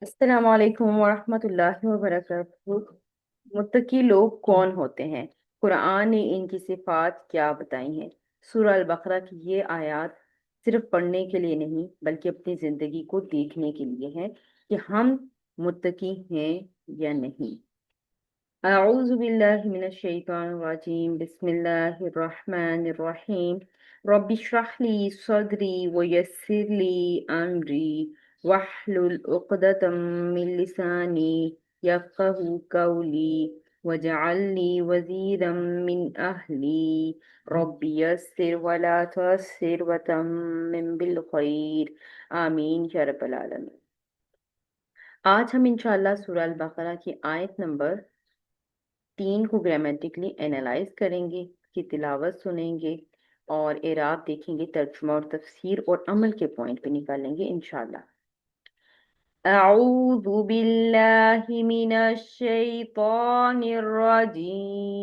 السلام علیکم ورحمۃ اللہ وبرکاتہ۔ متقی لوگ کون ہوتے ہیں؟ قرآن نے ان کی صفات کیا بتائی ہیں؟ سورہ البقرہ کی یہ آیات صرف پڑھنے کے لیے نہیں بلکہ اپنی زندگی کو دیکھنے کے لیے ہیں کہ ہم متقی ہیں یا نہیں۔ اعوذ باللہ من الشیطان الرجیم، بسم اللہ الرحمن الرحیم۔ رب اشرح لی صدری ویسر لی امری واحلل عقدۃ من لسانی یفقهوا قولی واجعل لی وزیرا من اہلی رب یسر ولا تعسر وتمم بالخیر، آمین یا رب العالمین۔ آج ہم انشاءاللہ سورہ البقرہ کی آیت نمبر 3 کو گرامیٹکلی اینالائز کریں گے، کی تلاوت سنیں گے اور اعراب دیکھیں گے، ترجمہ اور تفسیر اور عمل کے پوائنٹ پہ نکالیں گے انشاءاللہ۔ اعوذ باللہ من الشیطان الرجیم،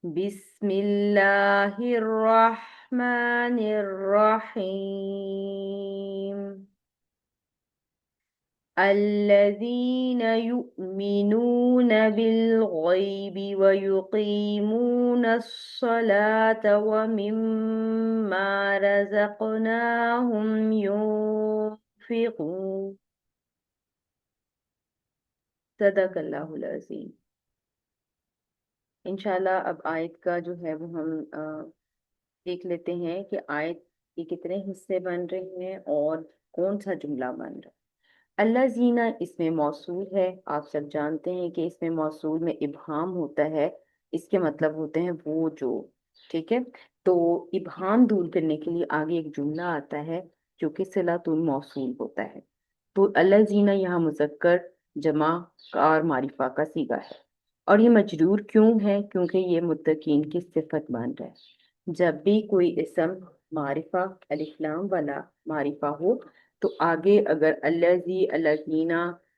بسم اللہ الرحمن الرحیم۔ الذين يؤمنون بالغيب ويقيمون الصلاة ومما رزقناهم ينفقون، صدق اللہ العظیم۔ انشاءاللہ اب آیت کا جو ہے وہ ہم دیکھ لیتے ہیں کہ آیت کے کتنے حصے بن رہے ہیں اور کون سا جملہ بن رہا ہے۔ اللہ زینہ اس میں موصول ہے، آپ سب جانتے ہیں کہ اس میں موصول میں ابہام ہوتا ہے، اس کے مطلب ہوتے ہیں وہ جو، ٹھیک ہے۔ تو ابہام دور کرنے کے لیے آگے ایک جملہ آتا ہے جو کہ صلۃ الموصول ہوتا ہے۔ تو اللہ زینہ یہاں مذکر جمع اور معرفہ کا صیغہ ہے، اور یہ مجرور کیوں ہے؟ کیونکہ یہ متقین کی صفت بن رہا ہے۔ جب بھی کوئی اسم معرفہ الف لام والا معرفہ ہو تو آگے اگر الذی الذین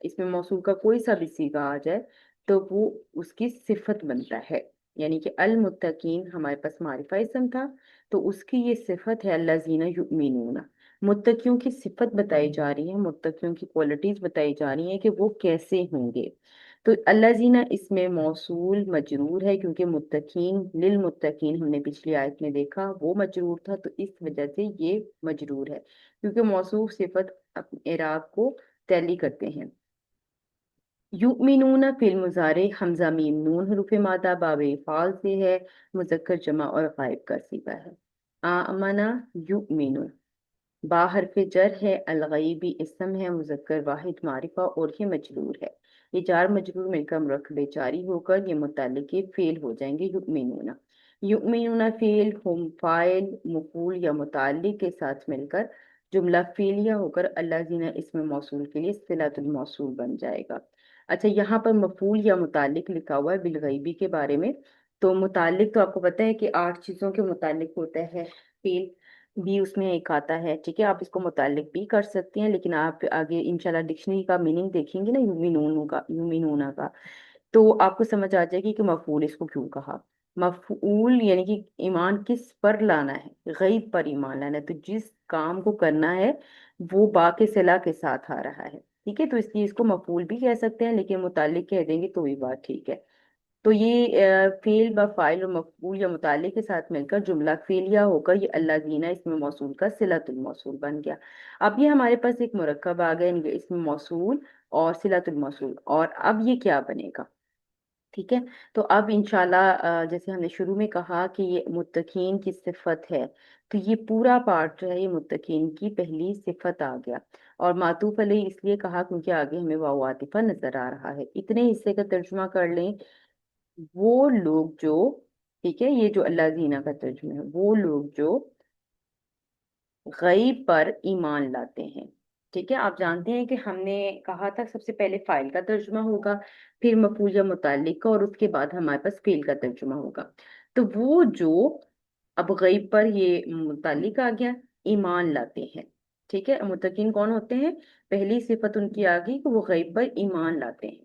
اس میں موصول کا کوئی سا بھی صیغہ آ جائے تو وہ اس کی صفت بنتا ہے، یعنی کہ المتقین ہمارے پاس معرفہ اسم تھا تو اس کی یہ صفت ہے الذین یؤمنون۔ متقیوں کی صفت بتائی جا رہی ہے، متقیوں کی کوالٹیز بتائی جا رہی ہیں کہ وہ کیسے ہوں گے۔ تو الذین اس میں موصول مجرور ہے کیونکہ متقین للمتقین ہم نے پچھلی آیت میں دیکھا وہ مجرور تھا، تو اس وجہ سے یہ مجرور ہے کیونکہ موصوف صفت اعراب کو تعلی کرتے ہیں۔ یؤمنون فعل مضارع حمزہ میم نون حروف مادہ باب فعال سے ہے، مذکر جمع اور غائب کا صیغہ ہے۔ آمنا یؤمن، با حرف جر ہے، الغیبی اسم ہے، مذکر واحد معرفہ اور یہ مجرور ہے۔ یہ جار مجرور مل کر مرکب جاری ہو کر یہ متعلق فعل ہو جائیں گے یؤمنون۔ یؤمنون فعل ہم فاعل مفعول یا متعلق کے ساتھ مل کر جملہ فعلیہ ہو کر الذین اسم موصول کے لیے صلۃ الموصول بن جائے گا۔ اچھا، یہاں پر مفعول یا متعلق لکھا ہوا ہے بالغیبی کے بارے میں، تو متعلق تو آپ کو پتہ ہے کہ 8 چیزوں کے متعلق ہوتا ہے، فعل بھی اس میں ایک آتا ہے، ٹھیک ہے۔ آپ اس کو متعلق بھی کر سکتے ہیں لیکن آپ آگے انشاءاللہ ڈکشنری کا میننگ دیکھیں گے نا یومینون کا تو آپ کو سمجھ آ جائے گی کہ مفعول اس کو کیوں کہا۔ مفعول یعنی کہ ایمان کس پر لانا ہے؟ غیب پر ایمان لانا ہے، تو جس کام کو کرنا ہے وہ با کے صلہ کے ساتھ آ رہا ہے، ٹھیک ہے۔ تو اس لیے اس کو مفعول بھی کہہ سکتے ہیں لیکن متعلق کہہ دیں گے تو بھی بات ٹھیک ہے۔ تو یہ فعل با فاعل اور مفعول یا متعلق کے ساتھ مل کر جملہ فعلیہ ہو کر یہ الذین اسم موصول کا صلۃ الموصول بن گیا۔ اب یہ ہمارے پاس ایک مرکب آ گیا اسم موصول اور صلۃ الموصول، اور اب یہ کیا بنے گا؟ ٹھیک ہے، تو اب انشاءاللہ جیسے ہم نے شروع میں کہا کہ یہ متقین کی صفت ہے، تو یہ پورا پارٹ جو ہے یہ متقین کی پہلی صفت آ گیا، اور معطوف علیہ اس لیے کہا کیونکہ آگے ہمیں واو عاطفہ نظر آ رہا ہے۔ اتنے حصے کا ترجمہ کر لیں، وہ لوگ جو، ٹھیک ہے، یہ جو اللہ زینہ کا ترجمہ ہے، وہ لوگ جو غیب پر ایمان لاتے ہیں، ٹھیک ہے۔ آپ جانتے ہیں کہ ہم نے کہا تھا سب سے پہلے فاعل کا ترجمہ ہوگا، پھر مفعول یا متعلق کا، اور اس کے بعد ہمارے پاس فعل کا ترجمہ ہوگا۔ تو وہ جو اب غیب پر یہ متعلق آ گیا، ایمان لاتے ہیں، ٹھیک ہے۔ متقین کون ہوتے ہیں؟ پہلی صفت ان کی آ گئی کہ وہ غیب پر ایمان لاتے ہیں۔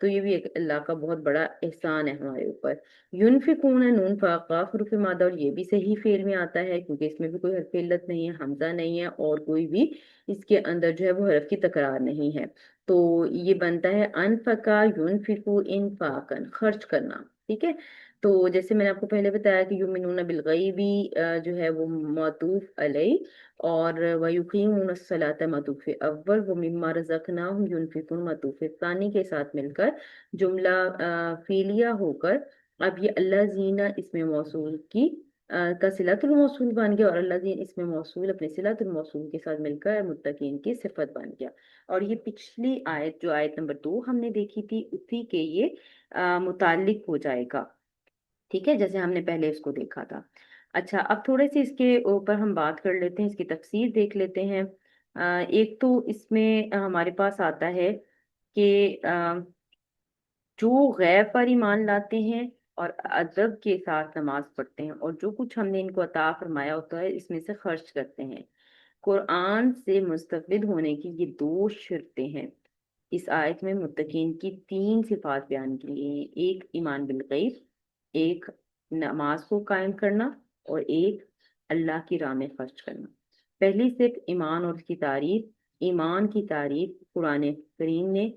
تو یہ بھی ایک اللہ کا بہت بڑا احسان ہے ہمارے اوپر۔ ینفقون، نون فاقہ حروف مادہ، اور یہ بھی صحیح فعل میں آتا ہے کیونکہ اس میں بھی کوئی حرف علت نہیں ہے، حمزہ نہیں ہے، اور کوئی بھی اس کے اندر جو ہے وہ حرف کی تکرار نہیں ہے۔ تو یہ بنتا ہے انفقا ینفقو انفاقن، خرچ کرنا، ٹھیک ہے۔ تو جیسے میں نے آپ کو پہلے بتایا کہ یؤمنون بالغیبی جو ہے وہ معطوف علیہ، اور وَيُقِيمُونَ الصَّلَاةَ معطوف اول، وَمِمَّا رَزَقْنَاهُمْ يُنْفِقُونَ معطوف ثانی کے ساتھ مل کر جملہ فعلیہ ہو کر اب یہ اللہ زینہ اسم موصول کی کا صلۃ الموصول بن گیا، اور اللہ زین اسم موصول اپنے صلۃ الموصول کے ساتھ مل کر متقین کی صفت بن گیا۔ اور یہ پچھلی آیت جو آیت نمبر 2 ہم نے دیکھی تھی اسی کے یہ متعلق ہو جائے گا، ٹھیک ہے، جیسے ہم نے پہلے اس کو دیکھا تھا۔ اچھا، اب تھوڑے سے اس کے اوپر ہم بات کر لیتے ہیں، اس کی تفسیر دیکھ لیتے ہیں۔ ایک تو اس میں ہمارے پاس آتا ہے کہ جو غیب پر ایمان لاتے ہیں اور ادب کے ساتھ نماز پڑھتے ہیں، اور جو کچھ ہم نے ان کو عطا فرمایا ہوتا ہے اس میں سے خرچ کرتے ہیں۔ قرآن سے مستفید ہونے کی یہ 2 شرطیں ہیں۔ اس آیت میں متقین کی 3 صفات بیان کی گئی ہیں، ایک ایمان بالغیب، ایک نماز کو قائم کرنا، اور ایک اللہ کی راہ میں خرچ کرنا۔ پہلی صرف ایمان اور اس کی تعریف، ایمان کی تعریف قرآن کریم نے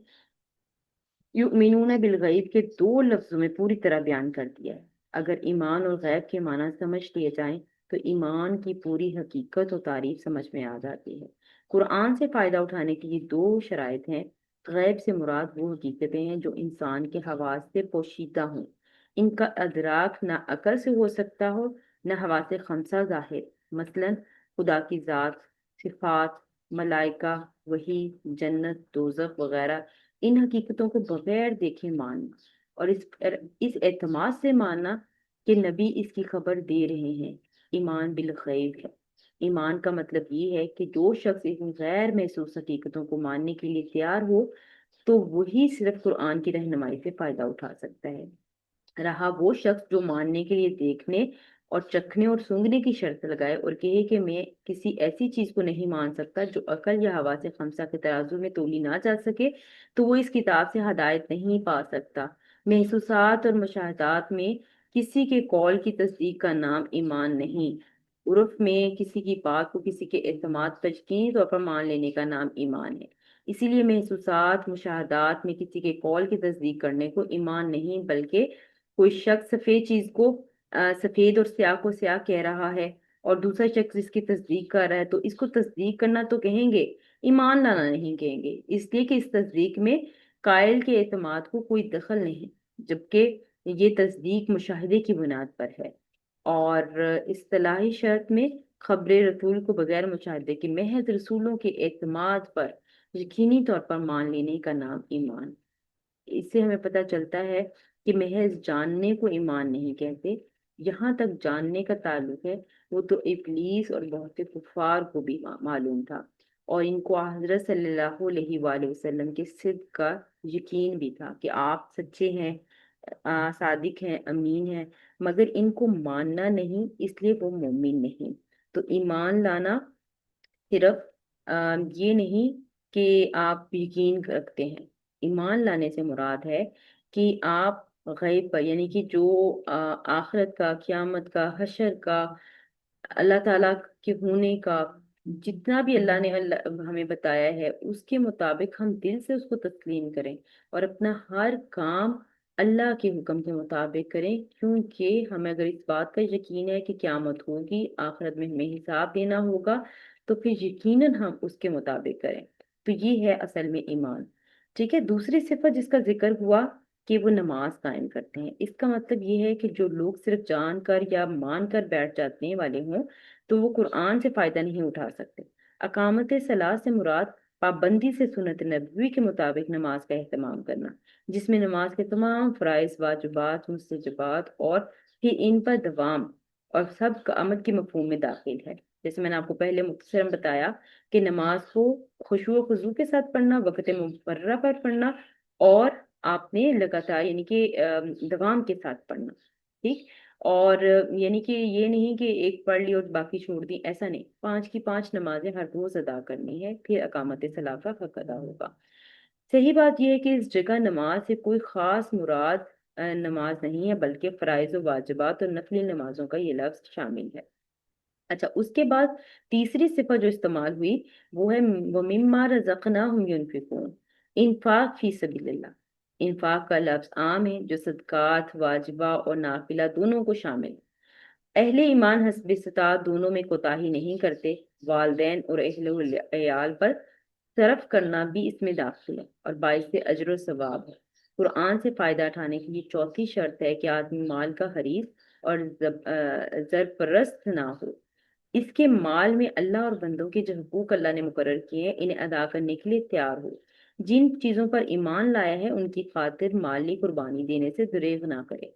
یؤمنون بالغیب کے 2 لفظوں میں پوری طرح بیان کر دیا ہے۔ اگر ایمان اور غیب کے معنی سمجھ لیے جائیں تو ایمان کی پوری حقیقت اور تعریف سمجھ میں آ جاتی ہے۔ قرآن سے فائدہ اٹھانے کی یہ 2 شرائط ہیں۔ غیب سے مراد وہ حقیقتیں ہیں جو انسان کے حواس سے پوشیدہ ہوں، ان کا ادراک نہ عقل سے ہو سکتا ہو نہ حواس خمسہ ظاہر، مثلا خدا کی ذات، صفات، ملائکہ، وحی، جنت، دوزخ وغیرہ۔ ان حقیقتوں کو بغیر دیکھے ماننا، اور اس اعتماد سے ماننا کہ نبی اس کی خبر دے رہے ہیں، ایمان بالغیب ہے۔ ایمان کا مطلب یہ ہے کہ جو شخص ان غیر محسوس حقیقتوں کو ماننے کے لیے تیار ہو تو وہی صرف قرآن کی رہنمائی سے فائدہ اٹھا سکتا ہے۔ رہا وہ شخص جو ماننے کے لیے دیکھنے اور چکھنے اور سونگھنے کی شرط لگائے اور کہے کہ میں کسی ایسی چیز کو نہیں مان سکتا جو عقل یا حواس خمسہ کے ترازو میں تولی نہ جا سکے، تو وہ اس کتاب سے ہدایت نہیں پا سکتا۔ محسوسات اور مشاہدات میں کسی کے قول کی تصدیق کا نام ایمان نہیں۔ عرف میں کسی کی بات کو کسی کے اعتماد پر یقینی طور پر مان لینے کا نام ایمان ہے۔ اسی لیے محسوسات، مشاہدات میں کسی کے قول کی تصدیق کرنے کو ایمان نہیں، بلکہ کوئی شخص سفید چیز کو سفید اور سیاہ کو سیاہ کہہ رہا ہے اور دوسرا شخص اس کی تصدیق کر رہا ہے، تو اس کو تصدیق کرنا تو کہیں گے، ایمان لانا نہیں کہیں گے، اس لیے کہ اس تصدیق میں قائل کے اعتماد کو کوئی دخل نہیں، جبکہ یہ تصدیق مشاہدے کی بنیاد پر ہے۔ اور اصطلاحی شرط میں خبر رسول کو بغیر مشاہدے کے محض رسولوں کے اعتماد پر یقینی طور پر مان لینے کا نام ایمان۔ اس سے ہمیں پتہ چلتا ہے کہ محض جاننے کو ایمان نہیں کہتے، یہاں تک جاننے کا تعلق ہے وہ تو ابلیس اور بہت سے کفار کو بھی معلوم تھا، اور ان کو حضرت صلی اللہ علیہ وآلہ وسلم کے صدق کا یقین بھی تھا کہ آپ سچے ہیں، صادق ہیں، امین ہیں، مگر ان کو ماننا نہیں، اس لیے وہ مومن نہیں۔ تو ایمان لانا صرف یہ نہیں کہ آپ یقین رکھتے ہیں، ایمان لانے سے مراد ہے کہ آپ غیب پر، یعنی کہ جو آخرت کا، قیامت کا، حشر کا، اللہ تعالیٰ کے ہونے کا، جتنا بھی اللہ نے ہمیں بتایا ہے اس کے مطابق ہم دل سے اس کو تسلیم کریں اور اپنا ہر کام اللہ کے حکم کے مطابق کریں، کیونکہ ہمیں اگر اس بات کا یقین ہے کہ قیامت ہوگی، آخرت میں ہمیں حساب دینا ہوگا، تو پھر یقیناً ہم اس کے مطابق کریں۔ تو یہ ہے اصل میں ایمان، ٹھیک ہے۔ دوسری صفت جس کا ذکر ہوا کہ وہ نماز قائم کرتے ہیں، اس کا مطلب یہ ہے کہ جو لوگ صرف جان کر یا مان کر بیٹھ جانے والے ہوں تو وہ قرآن سے فائدہ نہیں اٹھا سکتے۔ اقامت صلاح سے مراد پابندی سے سنت نبوی کے مطابق نماز کا اہتمام کرنا، جس میں نماز کے تمام فرائض، واجبات، مستحبات اور پھر ان پر دوام اور سب کا عمل کے مفہوم میں داخل ہے۔ جیسے میں نے آپ کو پہلے مختصراً بتایا کہ نماز کو خشوع و خضوع کے ساتھ پڑھنا، وقت مقررہ پر پڑھنا، اور آپ نے لگاتار یعنی کہ دوام کے ساتھ پڑھنا، ٹھیک۔ اور یعنی کہ یہ نہیں کہ ایک پڑھ لی اور باقی چھوڑ دی، ایسا نہیں، 5 کی 5 نمازیں ہر روز ادا کرنی ہے، پھر اقامت صلاح کا حق ادا ہوگا۔ صحیح بات یہ ہے کہ اس جگہ نماز سے کوئی خاص مراد نماز نہیں ہے، بلکہ فرائض و واجبات اور نفلی نمازوں کا یہ لفظ شامل ہے۔ اچھا، اس کے بعد تیسری صفت جو استعمال ہوئی وہ ہے وَمِمَّا رَزَقْنَاهُمْ يُنْفِقُونَ، انفاق فی سبیل اللہ۔ انفاق کا لفظ عام ہے جو صدقات، واجبہ اور نافلہ دونوں کو شامل ہے۔ اہل ایمان حسب استطاعت دونوں میں کوتاہی نہیں کرتے، والدین اور اہل عیال پر صرف کرنا بھی اس میں داخل ہے اور باعث اجر و ثواب ہے۔ قرآن سے فائدہ اٹھانے کی یہ چوتھی شرط ہے کہ آدمی مال کا حریص اور زرپرست نہ ہو، اس کے مال میں اللہ اور بندوں کے جو حقوق اللہ نے مقرر کیے ہیں انہیں ادا کرنے کے لیے تیار ہو۔ جن چیزوں پر ایمان لایا ہے ان کی خاطر مالی قربانی دینے سے دریغ نہ کرے۔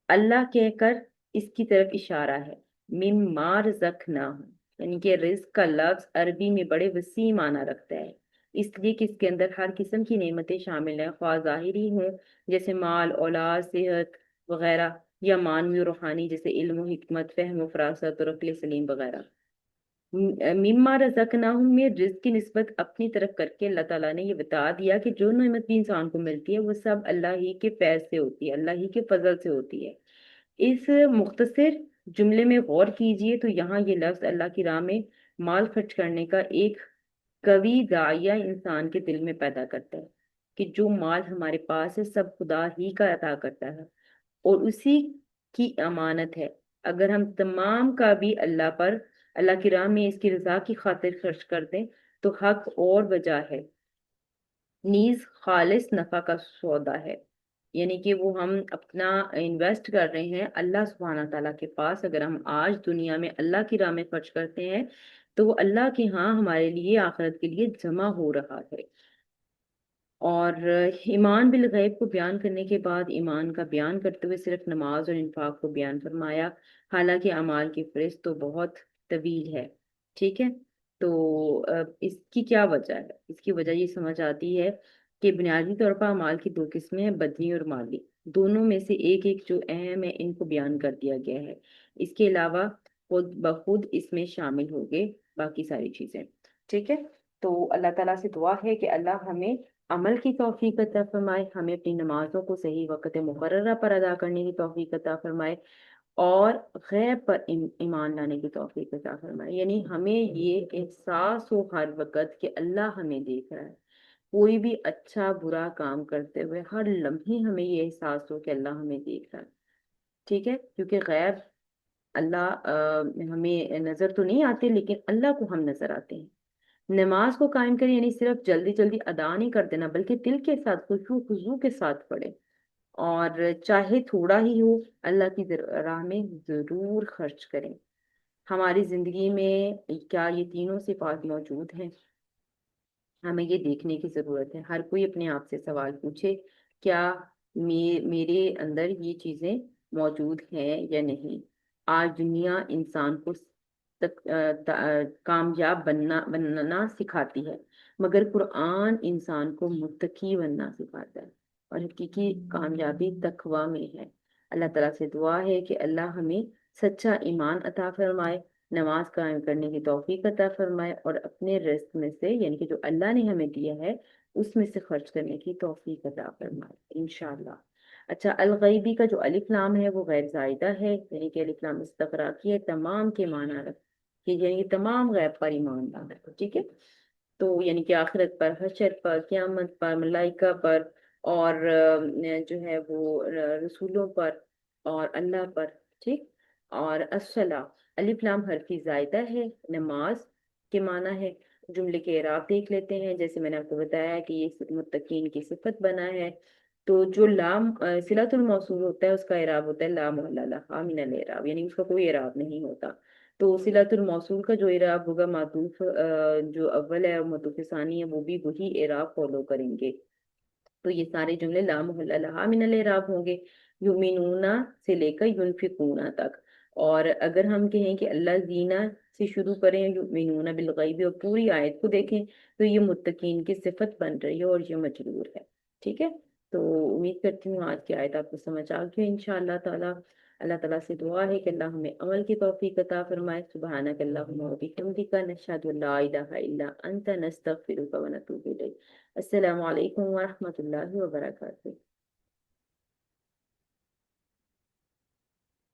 اللہ کہہ کر اس کی طرف اشارہ ہے، مما رزقناہم، یعنی کہ رزق کا لفظ عربی میں بڑے وسیع معنی رکھتا ہے، اس لیے کہ اس کے اندر ہر قسم کی نعمتیں شامل ہیں، خواہ ظاہری ہوں جیسے مال، اولاد، صحت وغیرہ، یا معنوی و روحانی جیسے علم و حکمت، فہم و فراست اور عقل سلیم وغیرہ۔ مما رزقناہم میں رزق کی نسبت اپنی طرف کر کے اللہ تعالیٰ نے یہ بتا دیا کہ جو نعمت بھی انسان کو ملتی ہے وہ سب اللہ ہی کے فیض سے ہوتی ہے، اللہ ہی کے فضل سے ہوتی ہے۔ اس مختصر جملے میں غور کیجئے تو یہاں یہ لفظ اللہ کی راہ میں مال خرچ کرنے کا ایک قوی داعیہ انسان کے دل میں پیدا کرتا ہے کہ جو مال ہمارے پاس ہے سب خدا ہی کا عطا کرتا ہے اور اسی کی امانت ہے۔ اگر ہم تمام کا بھی اللہ کی راہ میں اس کی رضا کی خاطر خرچ کر دیں تو حق اور وجہ ہے، نیز خالص نفع کا سودا ہے، یعنی کہ وہ ہم اپنا انویسٹ کر رہے ہیں اللہ سبحانہ تعالیٰ کے پاس۔ اگر ہم آج دنیا میں اللہ کی راہ میں خرچ کرتے ہیں تو وہ اللہ کے ہاں ہمارے لیے آخرت کے لیے جمع ہو رہا ہے۔ اور ایمان بالغیب کو بیان کرنے کے بعد ایمان کا بیان کرتے ہوئے صرف نماز اور انفاق کو بیان فرمایا، حالانکہ اعمال کی فہرست تو بہت طویل ہے۔ ٹھیک ہے، تو اس کی کیا وجہ ہے؟ اس کی وجہ یہ سمجھ آتی ہے کہ بنیادی طور پر اعمال کی دو قسمیں ہیں، بدنی اور مالی۔ دونوں میں سے ایک ایک جو اہم ہے ان کو بیان کر دیا گیا ہے، اس کے علاوہ خود بخود اس میں شامل ہو گئے باقی ساری چیزیں۔ ٹھیک ہے، تو اللہ تعالیٰ سے دعا ہے کہ اللہ ہمیں عمل کی توفیق عطا فرمائے، ہمیں اپنی نمازوں کو صحیح وقت مقررہ پر ادا کرنے کی توفیق عطا فرمائے اور غیب پر ایمان لانے کی توفیق عطا فرمائے، یعنی ہمیں یہ احساس ہو ہر وقت کہ اللہ ہمیں دیکھ رہا ہے، کوئی بھی اچھا برا کام کرتے ہوئے ہر لمحے ہمیں یہ احساس ہو کہ اللہ ہمیں دیکھ رہا ہے۔ ٹھیک ہے، کیونکہ غیب اللہ ہمیں نظر تو نہیں آتے لیکن اللہ کو ہم نظر آتے ہیں۔ نماز کو قائم کریں یعنی صرف جلدی جلدی ادا نہیں کر دینا بلکہ دل کے ساتھ خشوع خضوع کے ساتھ پڑھیں، اور چاہے تھوڑا ہی ہو اللہ کی راہ میں ضرور خرچ کریں۔ ہماری زندگی میں کیا یہ تینوں صفات موجود ہیں؟ ہمیں یہ دیکھنے کی ضرورت ہے۔ ہر کوئی اپنے آپ سے سوال پوچھے، کیا میرے اندر یہ چیزیں موجود ہیں یا نہیں؟ آج دنیا انسان کو کامیاب بننا سکھاتی ہے، مگر قرآن انسان کو متقی بننا سکھاتا ہے، اور حقیقی کامیابی تقوی میں ہے۔ اللہ تعالیٰ سے دعا ہے کہ اللہ ہمیں سچا ایمان عطا فرمائے، نماز قائم کرنے کی توفیق عطا فرمائے اور اپنے رزق میں سے یعنی کہ جو اللہ نے ہمیں دیا ہے اس میں سے خرچ کرنے کی توفیق عطا فرمائے انشاءاللہ۔ اچھا، الغیبی کا جو الف لام ہے وہ غیر زائدہ ہے، یعنی کہ الف لام استغراقی ہے، تمام کے معنی رکھ کہ یعنی کہ تمام غیب پر ایمان لانا ہے۔ ٹھیک ہے، تو یعنی کہ آخرت پر، حشر پر، قیامت پر، ملائکہ پر، اور جو ہے وہ رسولوں پر اور اللہ پر۔ ٹھیک، اور الصلاۃ الف لام حرفی زائدہ ہے، نماز کے معنی ہے۔ جملے کے اعراب دیکھ لیتے ہیں، جیسے میں نے آپ کو بتایا کہ یہ متقین کی صفت بنا ہے، تو جو لام صلۃ الموصول ہوتا ہے اس کا اعراب ہوتا ہے لا محل لہا من الاعراب، یعنی اس کا کوئی اعراب نہیں ہوتا۔ تو صلۃ الموصول کا جو اعراب ہوگا معطوف جو اول ہے اور معطوف ثانی ہے وہ بھی وہی اعراب فالو کریں گے، تو یہ سارے جملے لا محل لہا من الاعراب ہوں گے، یؤمنون سے لے کر ینفقون تک۔ اور اگر ہم کہیں کہ اللہ زینہ سے شروع کریں یؤمنون بالغیب اور پوری آیت کو دیکھیں تو یہ متقین کی صفت بن رہی ہے اور یہ مجرور ہے۔ ٹھیک ہے، تو امید کرتی ہوں آج کی آیت آپ کو سمجھ آ گئی انشاءاللہ تعالی۔ اللہ تعالیٰ سے دعا ہے کہ اللہ ہمیں عمل کی توفیق عطا فرمائے. سبحانک اللہم و بحمدک نشہد ان لا الہ الا انت نستغفرک و نتوب الیک. السلام علیکم ورحمۃ اللہ وبرکاتہ.